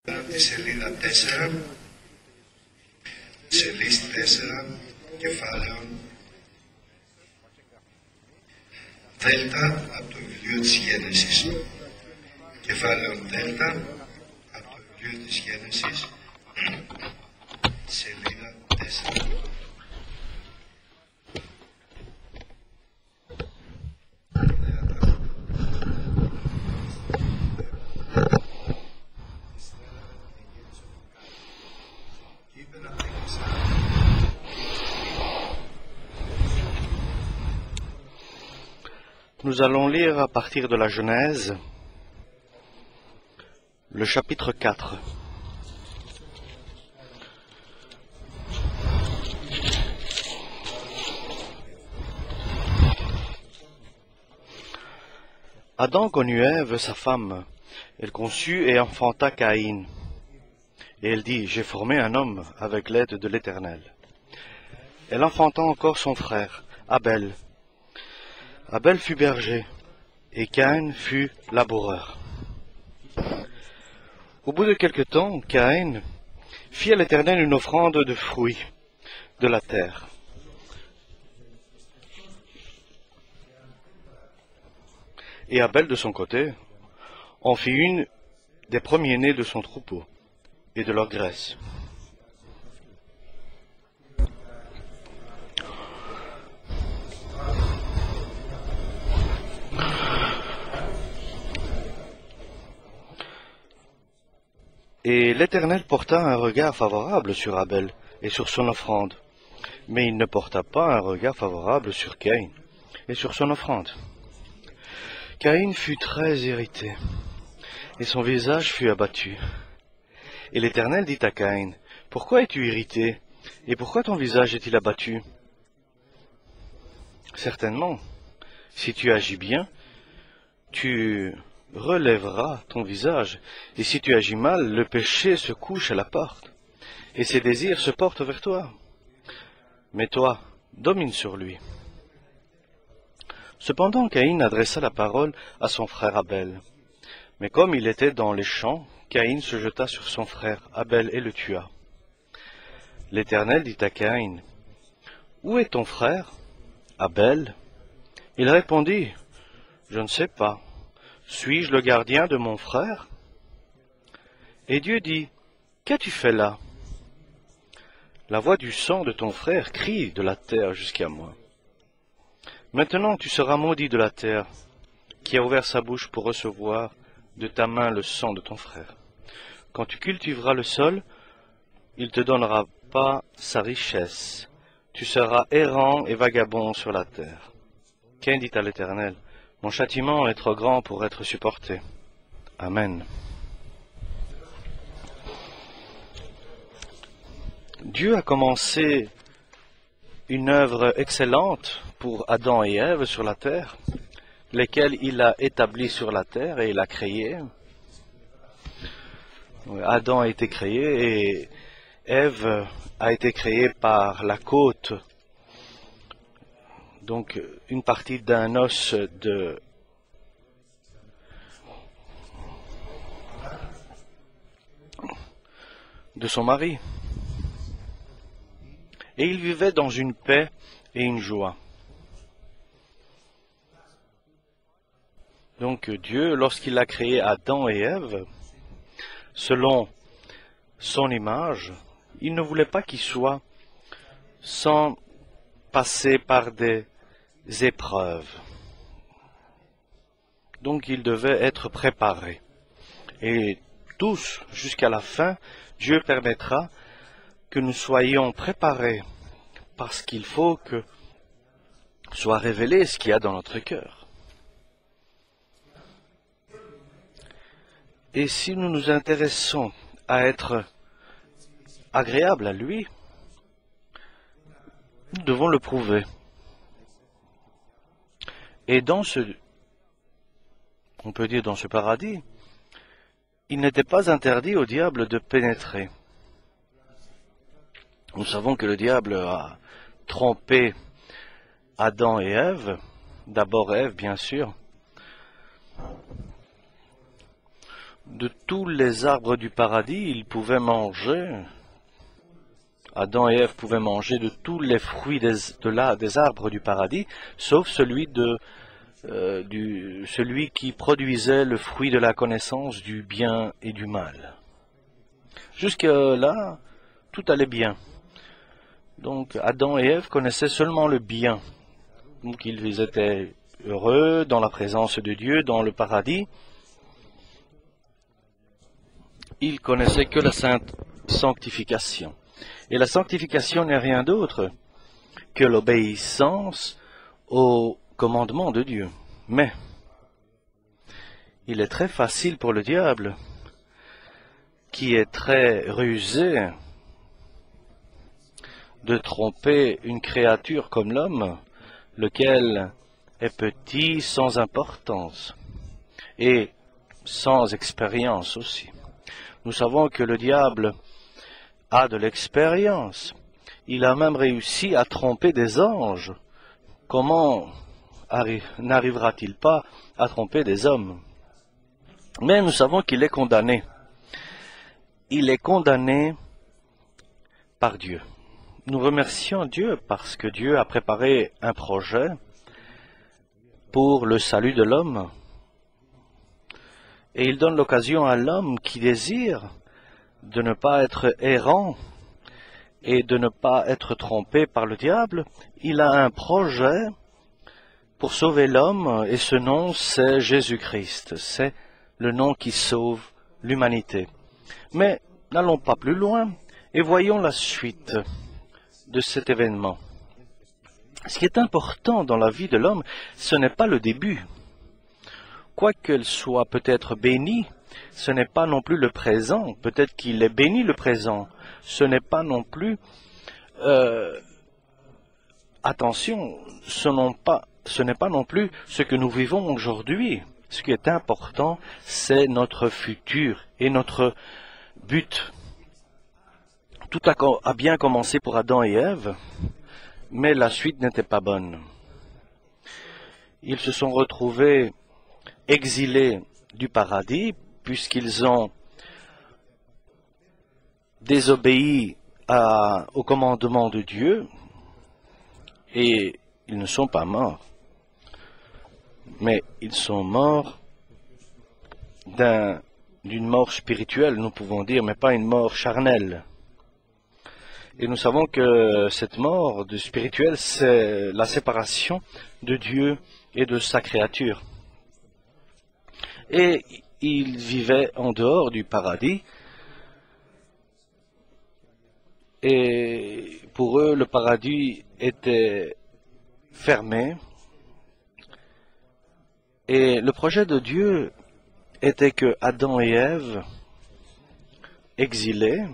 Τη σελίδα 4, σελίδα 4, κεφάλαιο Δέλτα από το βιβλίο της Γένεσης. Κεφάλαιο Δέλτα από το βιβλίο της Γένεσης, σελίδα 4. Nous allons lire à partir de la Genèse, le chapitre 4. Adam connut Ève, sa femme. Elle conçut et enfanta Caïn. Et elle dit, j'ai formé un homme avec l'aide de l'Éternel. Elle enfanta encore son frère, Abel. Abel fut berger, et Caïn fut laboureur. Au bout de quelque temps, Caïn fit à l'Éternel une offrande de fruits de la terre. Et Abel, de son côté, en fit une des premiers-nés de son troupeau et de leur graisse. Et l'Éternel porta un regard favorable sur Abel et sur son offrande, mais il ne porta pas un regard favorable sur Caïn et sur son offrande. Caïn fut très irrité, et son visage fut abattu. Et l'Éternel dit à Caïn, « Pourquoi es-tu irrité, et pourquoi ton visage est-il abattu? Certainement, si tu agis bien, tu relèveras ton visage, et si tu agis mal, le péché se couche à la porte, et ses désirs se portent vers toi. Mais toi, domine sur lui. » Cependant, Caïn adressa la parole à son frère Abel. Mais comme il était dans les champs, Caïn se jeta sur son frère Abel et le tua. L'Éternel dit à Caïn, « Où est ton frère, Abel ?» Il répondit, « Je ne sais pas. Suis-je le gardien de mon frère ?» Et Dieu dit, « Qu'as-tu fait là? La voix du sang de ton frère crie de la terre jusqu'à moi. Maintenant tu seras maudit de la terre, qui a ouvert sa bouche pour recevoir de ta main le sang de ton frère. Quand tu cultiveras le sol, il ne te donnera pas sa richesse. Tu seras errant et vagabond sur la terre. » Caïn dit à l'Éternel, « Mon châtiment est trop grand pour être supporté. » Amen. Dieu a commencé une œuvre excellente pour Adam et Ève sur la terre, lesquels il a établis sur la terre et il a créé. Adam a été créé et Ève a été créée par la côte, donc une partie d'un os de son mari. Et ils vivaient dans une paix et une joie. Donc Dieu, lorsqu'il a créé Adam et Ève, selon son image, il ne voulait pas qu'ils soient sans passer par des épreuves. Donc ils devaient être préparés. Et tous, jusqu'à la fin, Dieu permettra que nous soyons préparés, parce qu'il faut que soit révélé ce qu'il y a dans notre cœur. Et si nous nous intéressons à être agréables à lui, nous devons le prouver. Et dans on peut dire dans ce paradis, il n'était pas interdit au diable de pénétrer. Nous savons que le diable a trompé Adam et Ève, d'abord Ève bien sûr. De tous les arbres du paradis, ils pouvaient manger. Adam et Ève pouvaient manger de tous les fruits des arbres du paradis, sauf celui celui qui produisait le fruit de la connaissance du bien et du mal. Jusque-là, tout allait bien. Donc Adam et Ève connaissaient seulement le bien. Donc ils étaient heureux dans la présence de Dieu, dans le paradis. Ils connaissaient que la sanctification. Et la sanctification n'est rien d'autre que l'obéissance au commandement de Dieu. Mais il est très facile pour le diable, qui est très rusé, de tromper une créature comme l'homme, lequel est petit, sans importance et sans expérience aussi. Nous savons que le diable a de l'expérience. Il a même réussi à tromper des anges. Comment n'arrivera-t-il pas à tromper des hommes? Mais nous savons qu'il est condamné. Il est condamné par Dieu. Nous remercions Dieu parce que Dieu a préparé un projet pour le salut de l'homme. Et il donne l'occasion à l'homme qui désire de ne pas être errant et de ne pas être trompé par le diable. Il a un projet pour sauver l'homme et ce nom, c'est Jésus-Christ. C'est le nom qui sauve l'humanité. Mais n'allons pas plus loin et voyons la suite de cet événement. Ce qui est important dans la vie de l'homme, ce n'est pas le début. Quoiqu'elle soit peut-être bénie, ce n'est pas non plus le présent. Peut-être qu'il est béni le présent. Ce n'est pas non plus... attention, ce n'est pas non plus ce que nous vivons aujourd'hui. Ce qui est important, c'est notre futur et notre but. Tout a bien commencé pour Adam et Ève, mais la suite n'était pas bonne. Ils se sont retrouvés exilés du paradis, puisqu'ils ont désobéi au commandement de Dieu, et ils ne sont pas morts. Mais ils sont morts d'une mort spirituelle, nous pouvons dire, mais pas une mort charnelle. Et nous savons que cette mort spirituelle, c'est la séparation de Dieu et de sa créature. Et ils vivaient en dehors du paradis. Et pour eux, le paradis était fermé. Et le projet de Dieu était que Adam et Ève, exilés,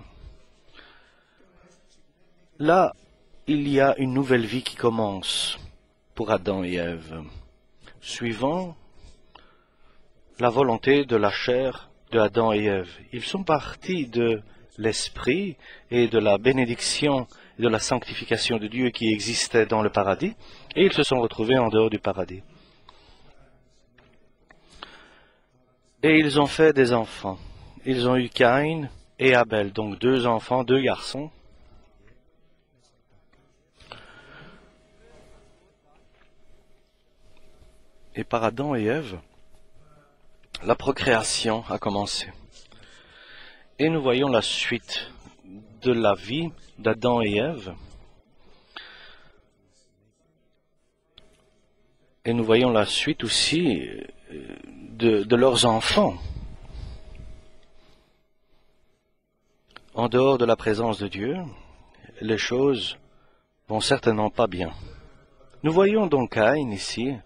là, il y a une nouvelle vie qui commence pour Adam et Ève, suivant la volonté de la chair de Adam et Ève. Ils sont partis de l'esprit et de la bénédiction et de la sanctification de Dieu qui existait dans le paradis, et ils se sont retrouvés en dehors du paradis. Et ils ont fait des enfants. Ils ont eu Caïn et Abel, donc 2 enfants, 2 garçons. Et par Adam et Ève, la procréation a commencé. Et nous voyons la suite de la vie d'Adam et Ève. Et nous voyons la suite aussi de leurs enfants. En dehors de la présence de Dieu, les choses vont certainement pas bien. Nous voyons donc Caïn ici,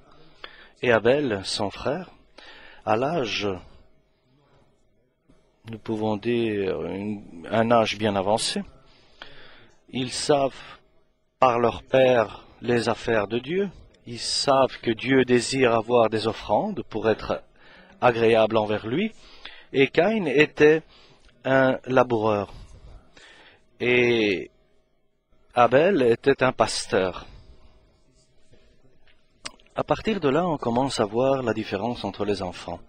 et Abel, son frère, à l'âge, nous pouvons dire, un âge bien avancé. Ils savent par leur père les affaires de Dieu. Ils savent que Dieu désire avoir des offrandes pour être agréable envers lui. Et Caïn était un laboureur. Et Abel était un pasteur. À partir de là, on commence à voir la différence entre les enfants.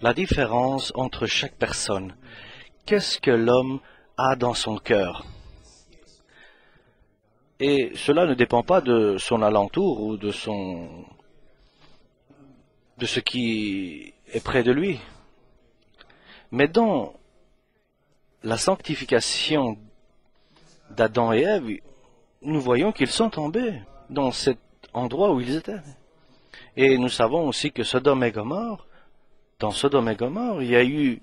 la différence entre chaque personne. Qu'est-ce que l'homme a dans son cœur? Et cela ne dépend pas de son alentour ou de ce qui est près de lui. Mais dans la sanctification d'Adam et Ève, nous voyons qu'ils sont tombés dans cet endroit où ils étaient. Et nous savons aussi que dans Sodome et Gomorrhe, il y a eu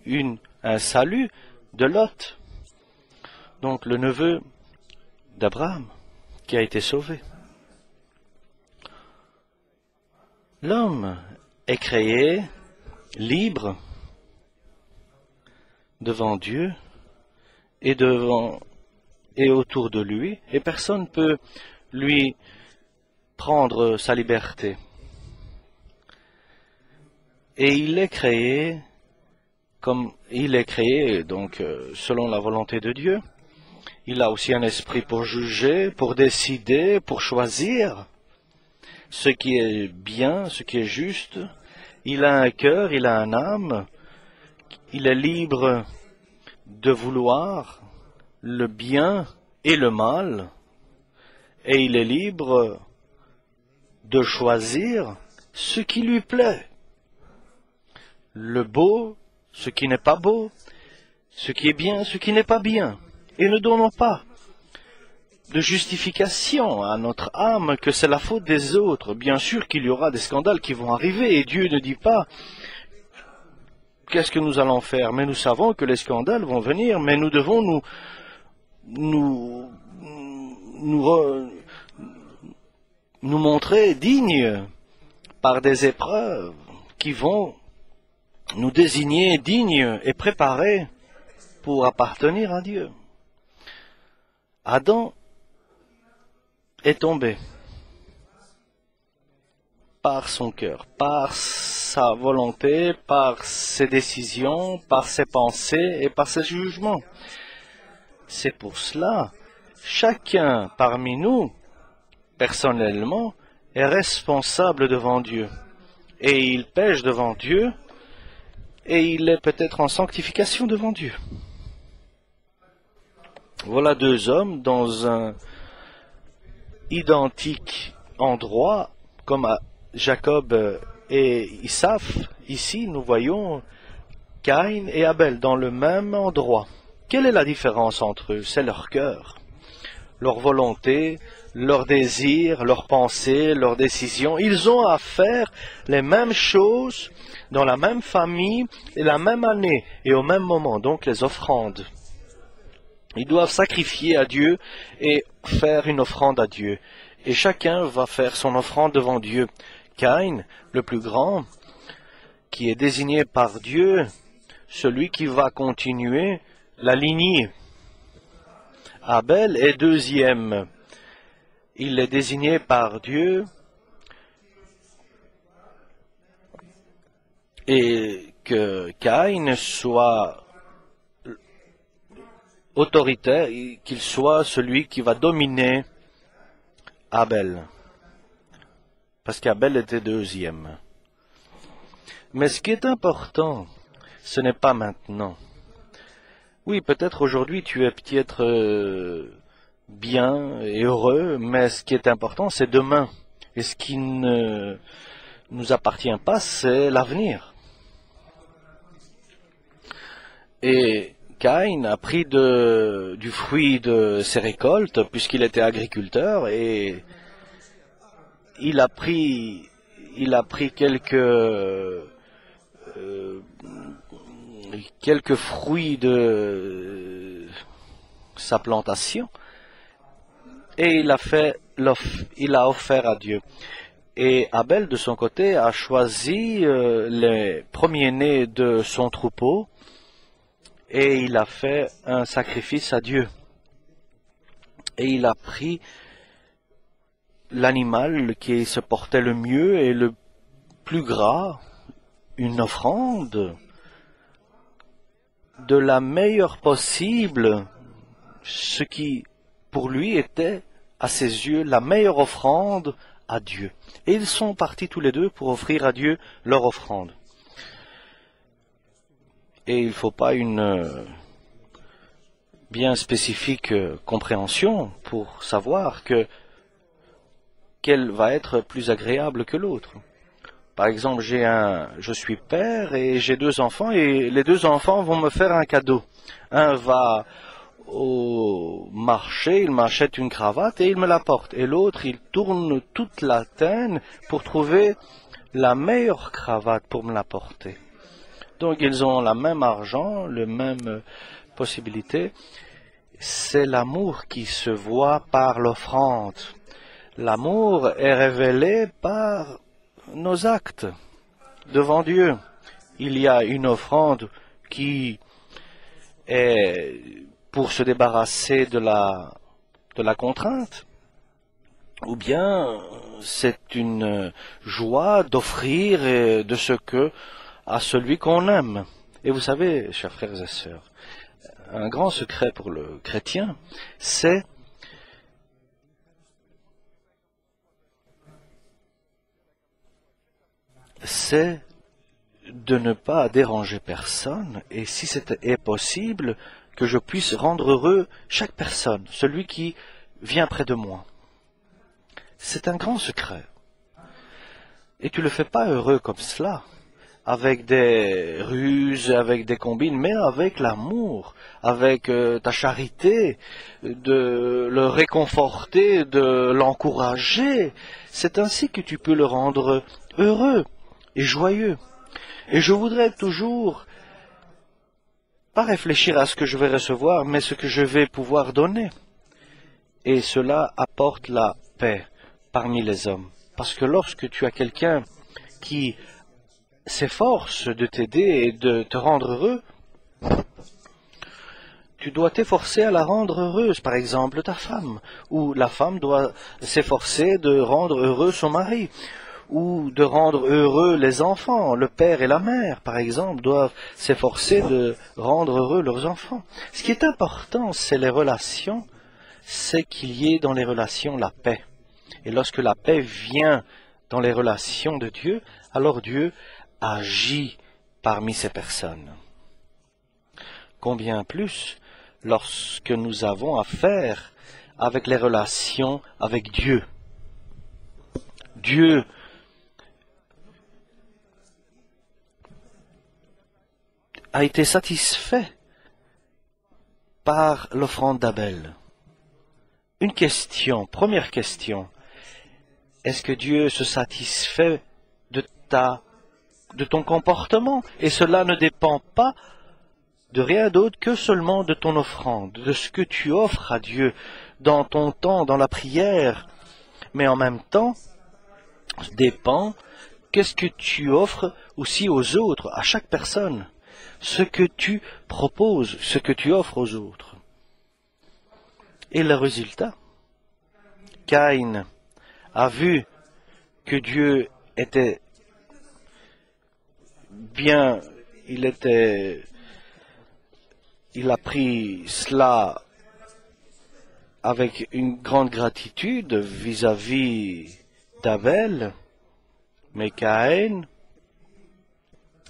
un salut de Lot, donc le neveu d'Abraham, qui a été sauvé. L'homme est créé libre devant Dieu et autour de lui, et personne ne peut lui prendre sa liberté. Et il est créé donc selon la volonté de Dieu. Il a aussi un esprit pour juger, pour décider, pour choisir ce qui est bien, ce qui est juste. Il a un cœur, il a une âme. Il est libre de vouloir le bien et le mal. Et il est libre de choisir ce qui lui plaît. Le beau, ce qui n'est pas beau, ce qui est bien, ce qui n'est pas bien. Et ne donnons pas de justification à notre âme que c'est la faute des autres. Bien sûr qu'il y aura des scandales qui vont arriver et Dieu ne dit pas qu'est-ce que nous allons faire. Mais nous savons que les scandales vont venir, mais nous devons nous montrer dignes par des épreuves qui vont nous désigner dignes et préparés pour appartenir à Dieu. Adam est tombé par son cœur, par sa volonté, par ses décisions, par ses pensées et par ses jugements. C'est pour cela, chacun parmi nous, personnellement, est responsable devant Dieu. Et il pêche devant Dieu, et il est peut-être en sanctification devant Dieu. Voilà deux hommes dans un identique endroit, comme à Jacob et Isaf. Ici, nous voyons Caïn et Abel dans le même endroit. Quelle est la différence entre eux? C'est leur cœur, leur volonté, leurs désirs, leurs pensées, leurs décisions. Ils ont à faire les mêmes choses dans la même famille et la même année et au même moment, donc les offrandes. Ils doivent sacrifier à Dieu et faire une offrande à Dieu. Et chacun va faire son offrande devant Dieu. Caïn, le plus grand, qui est désigné par Dieu, celui qui va continuer la lignée. Abel est deuxième. Il est désigné par Dieu et que Caïn soit autoritaire, qu'il soit celui qui va dominer Abel. Parce qu'Abel était deuxième. Mais ce qui est important, ce n'est pas maintenant. Oui, peut-être aujourd'hui tu es peut-être bien et heureux, mais ce qui est important, c'est demain. Et ce qui ne nous appartient pas, c'est l'avenir. Et Caïn a pris du fruit de ses récoltes, puisqu'il était agriculteur, et il a pris quelques fruits de sa plantation, et il a offert à Dieu. Et Abel, de son côté, a choisi les premiers-nés de son troupeau, et il a fait un sacrifice à Dieu. Et il a pris l'animal qui se portait le mieux et le plus gras, une offrande de la meilleure possible, ce qui pour lui était à ses yeux la meilleure offrande à Dieu. Et ils sont partis tous les deux pour offrir à Dieu leur offrande. Et il ne faut pas une bien spécifique compréhension pour savoir quelle va être plus agréable que l'autre. Par exemple, je suis père et j'ai 2 enfants et les 2 enfants vont me faire un cadeau. Un va au marché, il m'achète une cravate et il me l'apporte. Et l'autre, il tourne toute l'Athènes pour trouver la meilleure cravate pour me l'apporter. Donc ils ont le même argent, la même possibilité. C'est l'amour qui se voit par l'offrande. L'amour est révélé par nos actes devant Dieu. Il y a une offrande qui est pour se débarrasser de la contrainte, ou bien c'est une joie d'offrir de ce que à celui qu'on aime. Et vous savez, chers frères et sœurs, un grand secret pour le chrétien, c'est de ne pas déranger personne, et si c'est possible, que je puisse rendre heureux chaque personne, celui qui vient près de moi. C'est un grand secret. Et tu ne le fais pas heureux comme cela, avec des ruses, avec des combines, mais avec l'amour, avec ta charité, de le réconforter, de l'encourager. C'est ainsi que tu peux le rendre heureux et joyeux. Et je voudrais toujours pas réfléchir à ce que je vais recevoir, mais ce que je vais pouvoir donner. Et cela apporte la paix parmi les hommes. Parce que lorsque tu as quelqu'un qui s'efforce de t'aider et de te rendre heureux, tu dois t'efforcer à la rendre heureuse, par exemple ta femme, ou la femme doit s'efforcer de rendre heureux son mari, ou de rendre heureux les enfants. Le père et la mère, par exemple, doivent s'efforcer de rendre heureux leurs enfants. Ce qui est important, c'est les relations, c'est qu'il y ait dans les relations la paix. Et lorsque la paix vient dans les relations de Dieu, alors Dieu agit parmi ces personnes. Combien plus lorsque nous avons affaire avec les relations avec Dieu. Dieu a été satisfait par l'offrande d'Abel. Une question, première question. Est-ce que Dieu se satisfait de ton comportement? Et cela ne dépend pas de rien d'autre que seulement de ton offrande, de ce que tu offres à Dieu dans ton temps, dans la prière. Mais en même temps, dépend qu'est-ce que tu offres aussi aux autres, à chaque personne. Ce que tu proposes, ce que tu offres aux autres. Et le résultat, Caïn a vu que Dieu était bien, il a pris cela avec une grande gratitude vis-à-vis d'Abel, mais Caïn,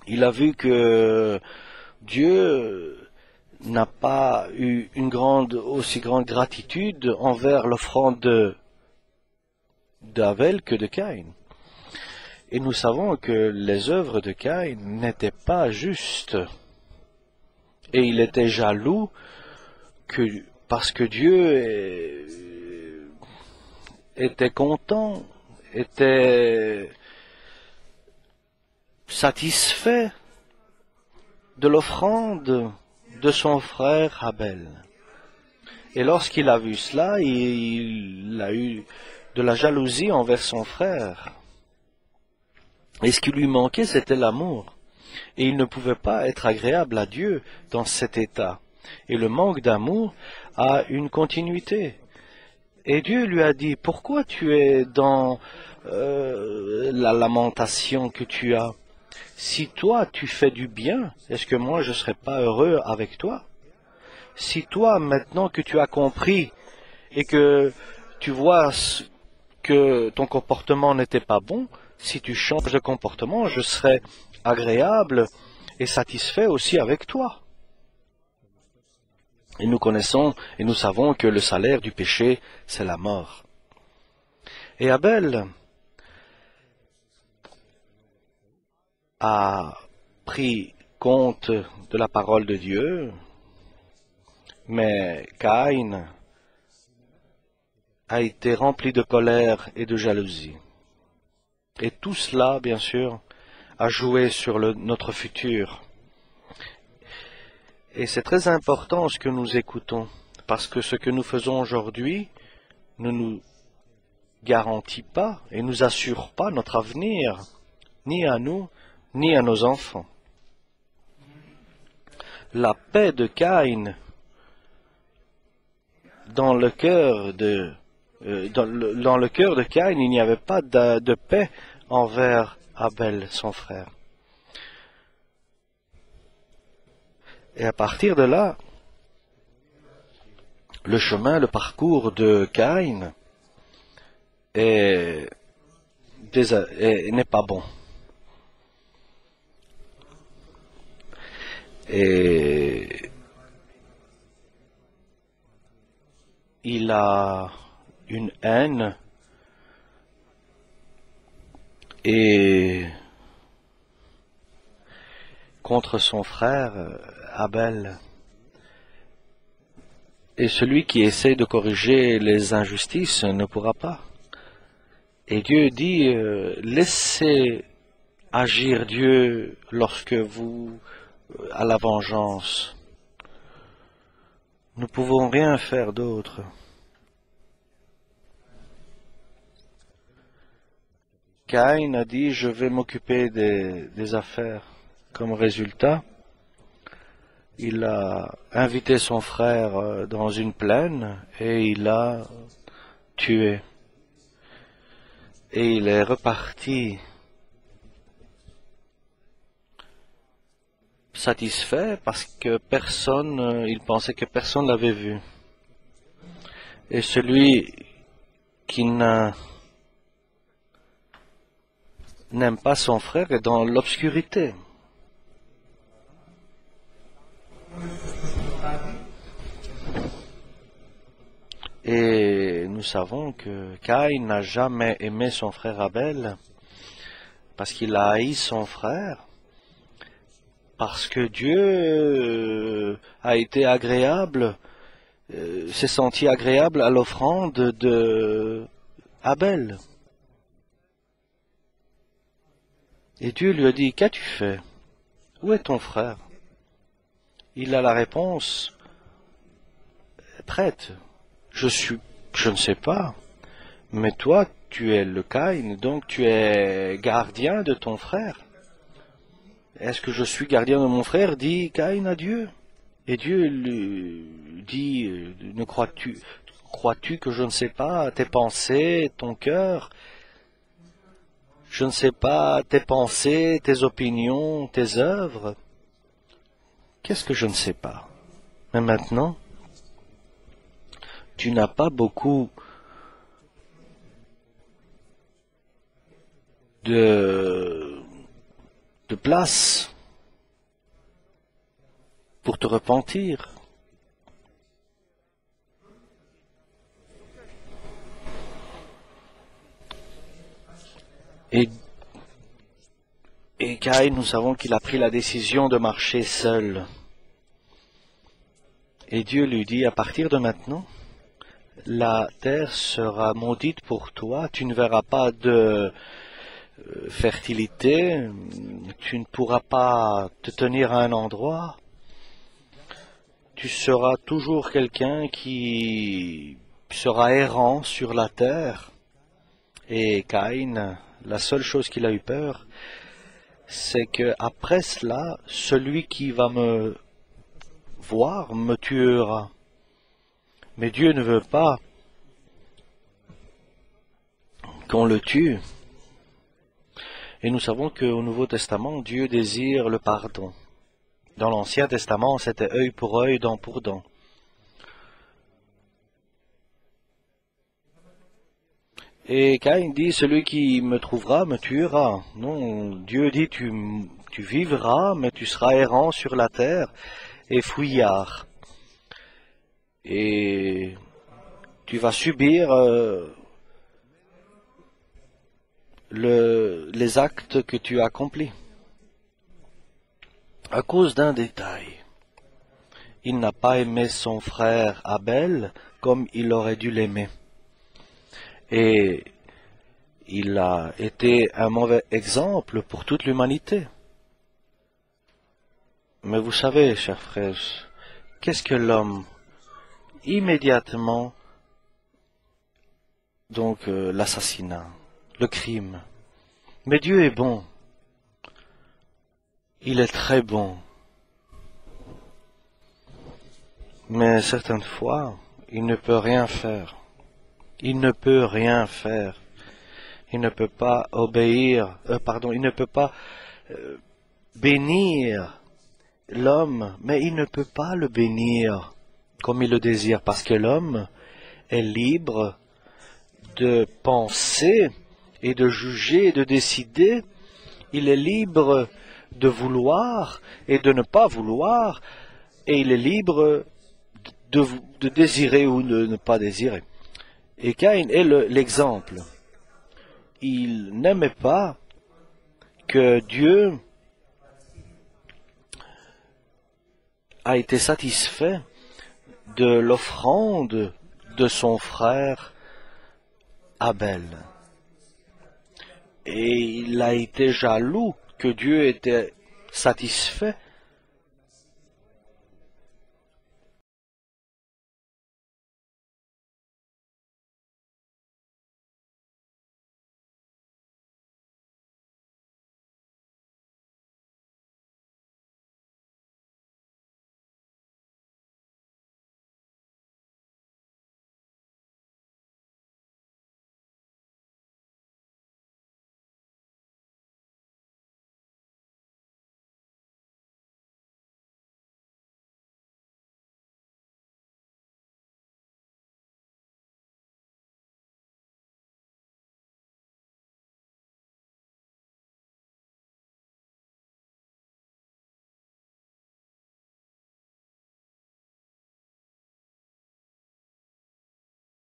il a vu que Dieu n'a pas eu aussi grande gratitude envers l'offrande d'Abel que de Caïn. Et nous savons que les œuvres de Caïn n'étaient pas justes. Et il était jaloux parce que Dieu était content, était satisfait de l'offrande de son frère Abel. Et lorsqu'il a vu cela, il a eu de la jalousie envers son frère. Et ce qui lui manquait, c'était l'amour. Et il ne pouvait pas être agréable à Dieu dans cet état. Et le manque d'amour a une continuité. Et Dieu lui a dit, pourquoi tu es dans la lamentation que tu as? Si toi tu fais du bien, est-ce que moi je ne serais pas heureux avec toi? Si toi, maintenant que tu as compris et que tu vois que ton comportement n'était pas bon, si tu changes de comportement, je serais agréable est satisfait aussi avec toi. Et nous connaissons et nous savons que le salaire du péché, c'est la mort. Et Abel a pris compte de la parole de Dieu, mais Caïn a été rempli de colère et de jalousie. Et tout cela, bien sûr, a joué sur notre futur. Et c'est très important ce que nous écoutons, parce que ce que nous faisons aujourd'hui ne nous garantit pas et nous assure pas notre avenir, ni à nous, ni à nos enfants. La paix de Caïn dans le cœur de Caïn, il n'y avait pas de paix envers Abel, son frère. Et à partir de là, le parcours de Caïn n'est pas bon. Et il a une haine et contre son frère Abel. Et celui qui essaie de corriger les injustices ne pourra pas. Et Dieu dit, laissez agir Dieu lorsque vous à la vengeance. Nous ne pouvons rien faire d'autre. Caïn a dit, je vais m'occuper des affaires. Comme résultat, il a invité son frère dans une plaine et il l'a tué. Et il est reparti satisfait parce que il pensait que personne l'avait vu. Et celui qui n'aime pas son frère est dans l'obscurité. Et nous savons que Caïn n'a jamais aimé son frère Abel parce qu'il a haï son frère, parce que Dieu a été agréable, s'est senti agréable à l'offrande de Abel. Et Dieu lui a dit, qu'as-tu fait? Où est ton frère? Il a la réponse prête. Je ne sais pas, mais toi, tu es le Caïn, donc tu es gardien de ton frère. Est-ce que je suis gardien de mon frère? Dit Caïn à Dieu. Et Dieu lui dit, crois-tu que je ne sais pas tes pensées, ton cœur? Je ne sais pas tes pensées, tes opinions, tes œuvres? Qu'est-ce que je ne sais pas? Mais maintenant, tu n'as pas beaucoup de place pour te repentir. Et Caïn, nous savons qu'il a pris la décision de marcher seul. Et Dieu lui dit, à partir de maintenant, la terre sera maudite pour toi, tu ne verras pas de fertilité, tu ne pourras pas te tenir à un endroit, tu seras toujours quelqu'un qui sera errant sur la terre. Et Caïn, la seule chose qu'il a eu peur, c'est que après cela, celui qui va me voir me tuera. Mais Dieu ne veut pas qu'on le tue. Et nous savons qu'au Nouveau Testament, Dieu désire le pardon. Dans l'Ancien Testament, c'était œil pour œil, dent pour dent. Et Caïn dit, celui qui me trouvera me tuera. Non, Dieu dit, tu Tu vivras, mais tu seras errant sur la terre et fouillard. Et tu vas subir les actes que tu as accomplis. À cause d'un détail, il n'a pas aimé son frère Abel comme il aurait dû l'aimer. Et il a été un mauvais exemple pour toute l'humanité. Mais vous savez, chers frères, qu'est-ce que l'homme? Immédiatement, donc l'assassinat, le crime. Mais Dieu est bon. Il est très bon. Mais certaines fois, il ne peut rien faire. Il ne peut rien faire. Il ne peut pas obéir, il ne peut pas bénir l'homme, mais il ne peut pas le bénir comme il le désire, parce que l'homme est libre de penser et de juger et de décider. Il est libre de vouloir et de ne pas vouloir, et il est libre de désirer ou de ne pas désirer. Et Caïn est l'exemple. Il n'aimait pas que Dieu a été satisfait de l'offrande de son frère Abel. Et il a été jaloux que Dieu était satisfait